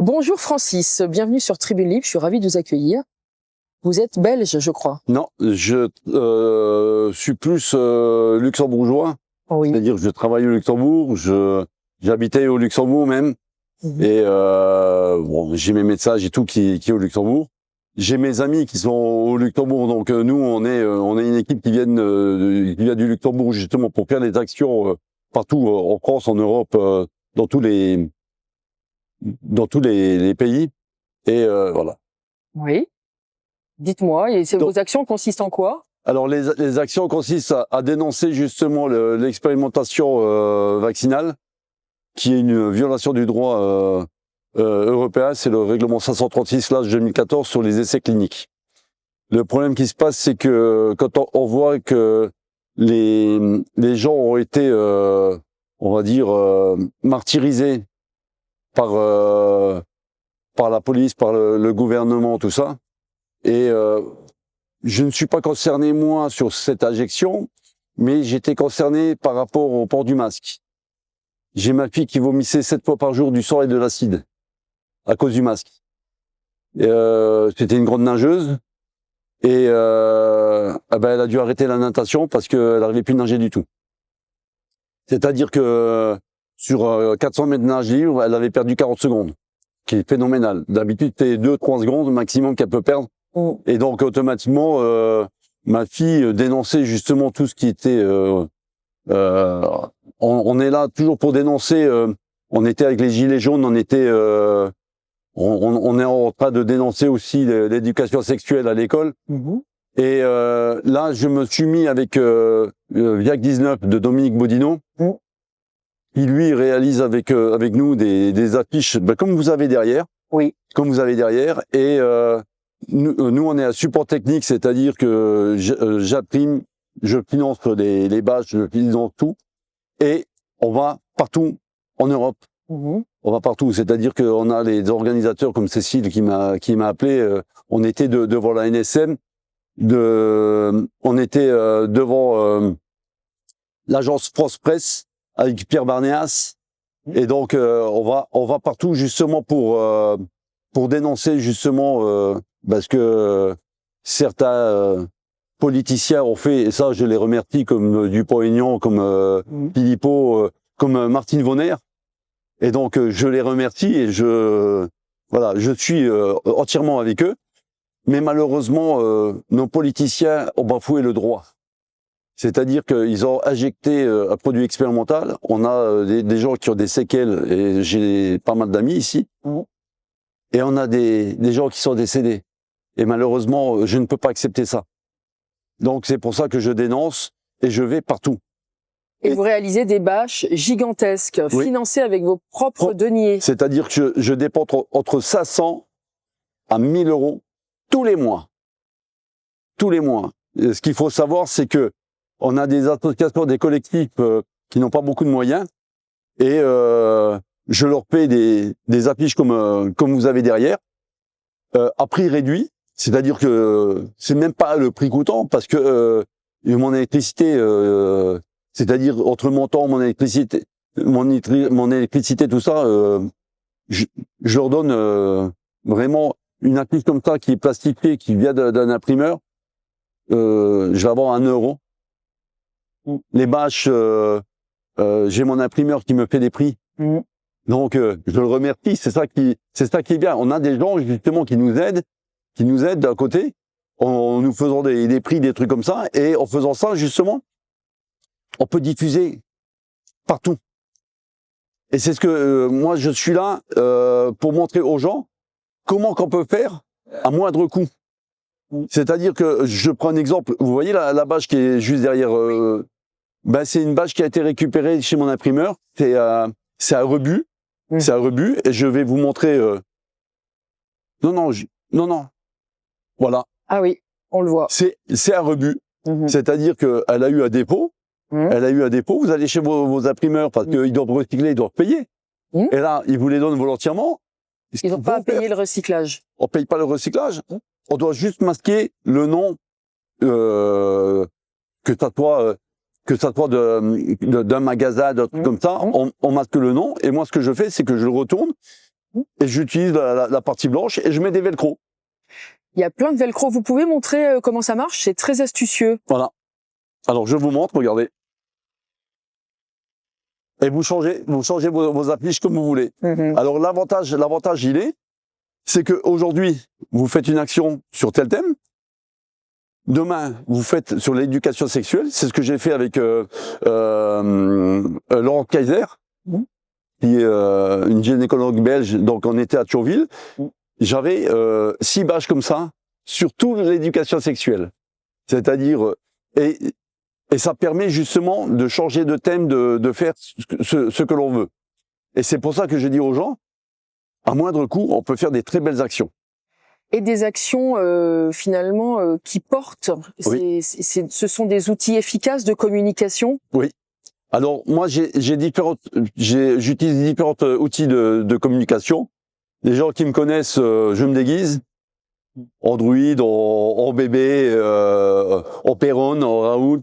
Bonjour Francis, bienvenue sur Tribune Libre, je suis ravie de vous accueillir. Vous êtes belge, je crois. Non, je suis plus luxembourgeois, Oui. c'est-à-dire que je travaille au Luxembourg, j'habitais au Luxembourg même, et bon, j'ai mes médecins, j'ai tout qui est au Luxembourg. J'ai mes amis qui sont au Luxembourg, donc nous on est une équipe qui vient du Luxembourg justement pour faire des actions partout en France, en Europe, dans tous les pays, et voilà. Oui. Dites-moi, et vos actions consistent en quoi? Alors les actions consistent à dénoncer justement l'expérimentation vaccinale, qui est une violation du droit européen. C'est le règlement 536/2014 sur les essais cliniques. Le problème qui se passe, c'est que quand on voit que les gens ont été, on va dire, martyrisés par la police, par le gouvernement, tout ça, et je ne suis pas concerné, moi, sur cette injection, mais j'étais concerné par rapport au port du masque. J'ai ma fille qui vomissait 7 fois par jour du sang et de l'acide à cause du masque. C'était une grande nageuse et elle a dû arrêter la natation parce qu'elle n'arrivait plus à nager du tout. C'est-à-dire que sur 400 mètres de nage libre, elle avait perdu 40 secondes, qui est phénoménal. D'habitude, c'est 2-3 secondes maximum qu'elle peut perdre. Et donc automatiquement, ma fille dénonçait justement tout ce qui était. On est là toujours pour dénoncer. On était avec les gilets jaunes, on est en train de dénoncer aussi l'éducation sexuelle à l'école. Et là, je me suis mis avec Viac 19 de Dominique Bodino. qui lui réalise avec nous des affiches, comme vous avez derrière. Oui. Comme vous avez derrière. Et nous, on est à support technique, c'est-à-dire que j'imprime, je finance les bâches, je finance tout, et on va partout en Europe. On va partout, c'est-à-dire qu'on a les organisateurs comme Cécile qui m'a appelé. On était devant la NSM, on était devant l'agence France Presse avec Pierre Barnéas, et donc on va partout justement pour dénoncer justement parce que certains politiciens ont fait, et ça je les remercie, comme Dupont-Aignan, comme Philippot, comme Martine Vonner, et donc je les remercie et je suis entièrement avec eux, mais malheureusement nos politiciens ont bafoué le droit. C'est-à-dire qu'ils ont injecté un produit expérimental. On a des gens qui ont des séquelles, et j'ai pas mal d'amis ici, et on a des gens qui sont décédés. Et malheureusement, je ne peux pas accepter ça. Donc c'est pour ça que je dénonce et je vais partout. Et vous réalisez des bâches gigantesques, financées avec vos propres deniers. C'est-à-dire que je dépense entre 500 à 1000 euros tous les mois. Tous les mois. Et ce qu'il faut savoir, c'est que on a des associations, des collectifs qui n'ont pas beaucoup de moyens, et je leur paie des affiches comme vous avez derrière, à prix réduit. C'est-à-dire que c'est même pas le prix coûtant, parce que mon électricité, c'est-à-dire entre mon temps, mon électricité, tout ça, je leur donne vraiment une affiche comme ça qui est plastifiée, qui vient d'un imprimeur. Je vais avoir 1 euro. Les bâches, j'ai mon imprimeur qui me fait des prix. Donc je le remercie, c'est ça qui est bien. On a des gens justement qui nous aident d'un côté, en nous faisant des prix, des trucs comme ça, et en faisant ça justement, on peut diffuser partout. Et c'est ce que moi je suis là pour montrer aux gens comment qu'on peut faire à moindre coût. C'est-à-dire que je prends un exemple. Vous voyez la bâche qui est juste derrière. C'est une bâche qui a été récupérée chez mon imprimeur. C'est un rebut. C'est un rebut, et je vais vous montrer. Non. Voilà. Ah oui, on le voit. C'est un rebut. C'est-à-dire qu'elle a eu un dépôt. Elle a eu un dépôt. Vous allez chez vos imprimeurs parce qu'ils doivent recycler, ils doivent payer. Et là, ils vous les donnent volontairement. Ils n'ont pas à payer le recyclage. On paye pas le recyclage. On doit juste masquer le nom, que ça soit d'un magasin, d'un truc comme ça. On masque le nom. Et moi, ce que je fais, c'est que je le retourne et j'utilise la partie blanche et je mets des velcro. Il y a plein de velcro. Vous pouvez montrer comment ça marche? C'est très astucieux. Voilà. Alors je vous montre, regardez. Et vous changez vos affiches comme vous voulez. Alors l'avantage c'est que aujourd'hui vous faites une action sur tel thème. Demain, vous faites sur l'éducation sexuelle. C'est ce que j'ai fait avec Laurent Kaiser, qui est une gynécologue belge. Donc on était à Thionville. J'avais 6 bâches comme ça sur toute l'éducation sexuelle. C'est-à-dire et ça permet justement de changer de thème, de faire ce que l'on veut. Et c'est pour ça que je dis aux gens, à moindre coût, on peut faire des très belles actions. Et des actions finalement qui portent. Oui. Ce sont des outils efficaces de communication. Oui. Alors moi j'utilise différents outils de communication. Les gens qui me connaissent, je me déguise en druide, en bébé, en Péronne, en Raoult.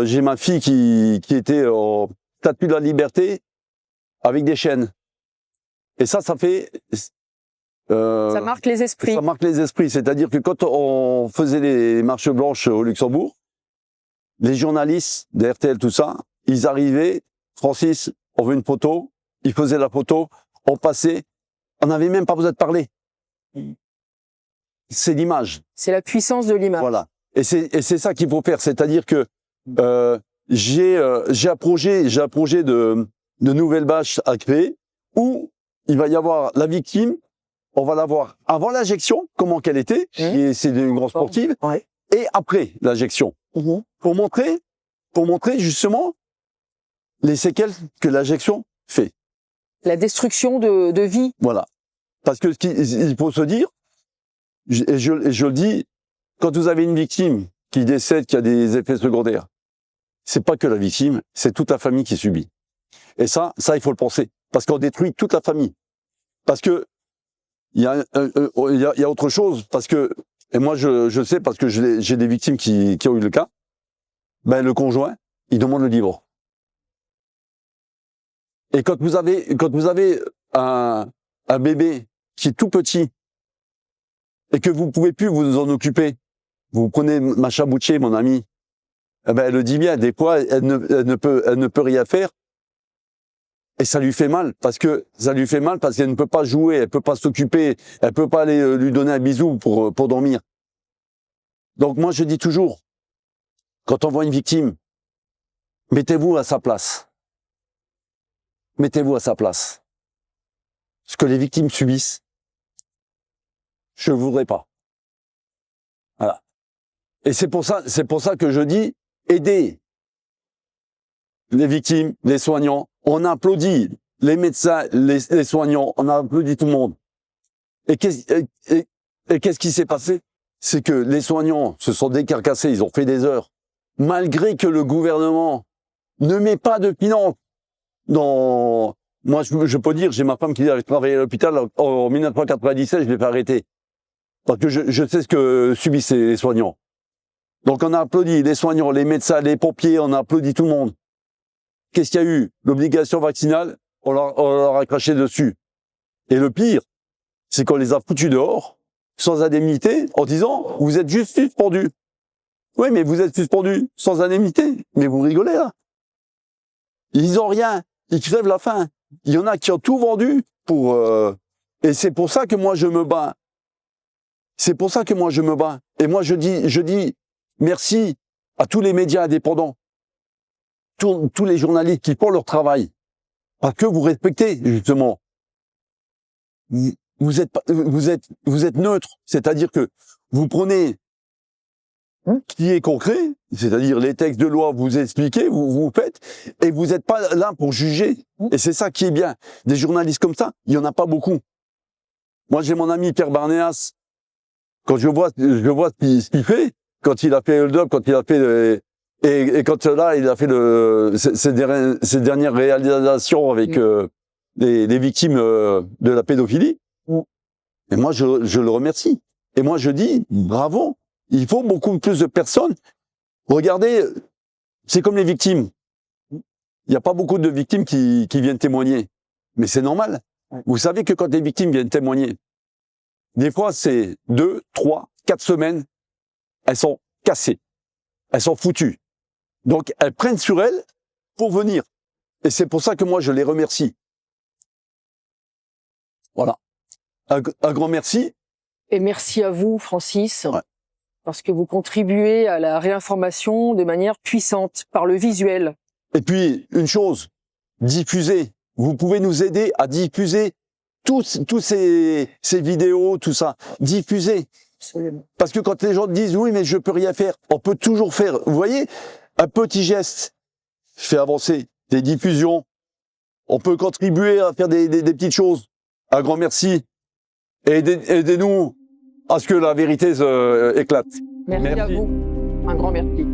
J'ai ma fille qui était en statue de la liberté avec des chaînes. Et ça fait... ça marque les esprits. Ça marque les esprits. C'est-à-dire que quand on faisait les marches blanches au Luxembourg, les journalistes de RTL, tout ça, ils arrivaient, Francis, on veut une photo, ils faisaient la photo, on passait, on n'avait même pas besoin de parler. C'est l'image. C'est la puissance de l'image. Voilà. Et c'est ça qu'il faut faire. C'est-à-dire que j'ai un projet de nouvelles bâches à créer où il va y avoir la victime, on va la voir avant l'injection, comment qu'elle était, c'est une grande sportive, et après l'injection. Pour montrer justement les séquelles que l'injection fait. La destruction de vie. Voilà. Parce que il faut se dire, et je le dis, quand vous avez une victime qui décède, qui a des effets secondaires, c'est pas que la victime, c'est toute la famille qui subit. Et ça, il faut le penser. Parce qu'on détruit toute la famille. Parce que, il y a autre chose, parce que, et moi je sais, parce que j'ai des victimes qui ont eu le cas, ben le conjoint, il demande le divorce. Et quand vous avez un bébé qui est tout petit, et que vous pouvez plus vous en occuper, vous prenez Macha Boucher, mon amie, eh ben elle le dit bien, des fois elle ne peut rien faire, et ça lui fait mal parce qu'elle ne peut pas jouer, elle peut pas s'occuper, elle peut pas aller lui donner un bisou pour dormir. Donc moi je dis toujours, quand on voit une victime, mettez-vous à sa place. Mettez-vous à sa place. Ce que les victimes subissent, je ne voudrais pas. Voilà. Et c'est pour ça que je dis, aidez les victimes, les soignants. On applaudit les médecins, les soignants, on applaudit tout le monde. Et qu'est-ce qui s'est passé? C'est que les soignants se sont décarcassés, ils ont fait des heures. Malgré que le gouvernement ne met pas de finances dans... Moi, je peux dire, j'ai ma femme qui avait travaillé à l'hôpital en 1997, je l'ai fait arrêter. Parce que je sais ce que subissent les soignants. Donc on a applaudi les soignants, les médecins, les pompiers, on a applaudi tout le monde. Qu'est-ce qu'il y a eu? L'obligation vaccinale, on leur a craché dessus. Et le pire, c'est qu'on les a foutus dehors, sans indemnité, en disant, vous êtes juste suspendus. Oui, mais vous êtes suspendus sans indemnité. Mais vous rigolez, là. Ils ont rien. Ils crèvent la faim. Il y en a qui ont tout vendu pour... Et c'est pour ça que moi, je me bats. C'est pour ça que moi, je me bats. Et moi, je dis merci à tous les médias indépendants, tous les journalistes qui font leur travail. Parce que vous respectez, justement. Vous êtes neutre. C'est-à-dire que vous prenez qui est concret, c'est-à-dire les textes de loi, vous expliquez, vous faites, et vous n'êtes pas là pour juger. Et c'est ça qui est bien. Des journalistes comme ça, il y en a pas beaucoup. Moi, j'ai mon ami Pierre Barnéas. Quand je vois ce qu'il fait, quand il a fait Hold Up, quand il a fait et quand là, il a fait ses dernières réalisations avec les victimes de la pédophilie. Et moi, je le remercie. Et moi, je dis bravo. Il faut beaucoup plus de personnes. Regardez, c'est comme les victimes. Il n'y a pas beaucoup de victimes qui viennent témoigner. Mais c'est normal. Ouais. Vous savez que quand les victimes viennent témoigner, des fois c'est 2, 3, 4 semaines, elles sont cassées, elles sont foutues. Donc elles prennent sur elles pour venir. Et c'est pour ça que moi je les remercie. Voilà. Un grand merci. Et merci à vous, Francis, Ouais. parce que vous contribuez à la réinformation de manière puissante, par le visuel. Et puis, une chose, diffuser. Vous pouvez nous aider à diffuser tous ces vidéos, tout ça. Diffuser. Absolument. Parce que quand les gens disent, oui, mais je peux rien faire, on peut toujours faire. Vous voyez, un petit geste fait avancer des diffusions. On peut contribuer à faire des petites choses. Un grand merci. Et aidez-nous à ce que la vérité éclate. Merci à Merci. vous. Un grand merci.